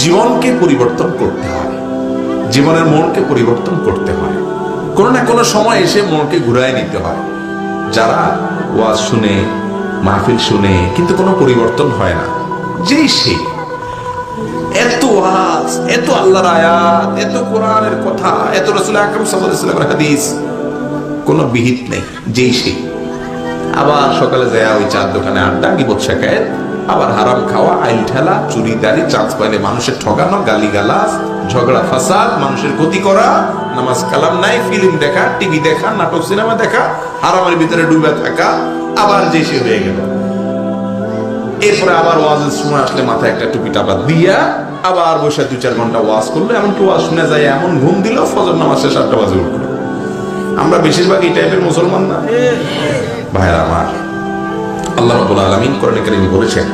জীবনকে পরিবর্তন করতে হয়, জীবনের মোড়কে পরিবর্তন করতে হয়, কোনো না কোনো সময় এসে মোড়কে ঘুরায় নিতে হয়। যারা ওয়াজ শুনে, মাহফিল শুনে, কিন্তু কোনো পরিবর্তন হয় না, যেই সেই এত ওয়াজ, এত আল্লাহর আয়াত, এত কোরআনের কথা, এত রাসূল আকরাম সাল্লাল্লাহু আলাইহি ওয়াসাল্লামের হাদিস, কোনো বিহিত নেই, যেই সেই। আবার সকালে যায় ওই চার দোকানে আড্ডা, গিবত শাকায়েত, আবার হারাম খাওয়া, আইল ঠেলা, চুরিদারি, চাঁদ পাইলে মানুষের ঠকানো, গালিগালাজ, ঝগড়া ফাসাদ, মানুষের ক্ষতি করা, নামাজ কালাম নাই, ফিল্ম দেখা, টিভি দেখা, নাটক সিনেমা দেখা, হারামের ভিতরে ডুবে থাকা, আবার যে সে হয়ে গেল। এরপরে আবার ওয়াজের সময় আসলে মাথায় একটা টুপি টাপা দিয়া আবার বসে 2-4 ঘন্টা ওয়াজ করলো, এমনকি ওয়াজ শুনে যায় এমন ঘুম দিল, ফজর নামাজ শেষ 8টা বাজে উঠলো। আমরা বেশিরভাগ এই টাইপের মুসলমান না ভাইরা আমার। আল্লাহ রাব্বুল আলামিন কোরআনে কারীমে বলেছেন,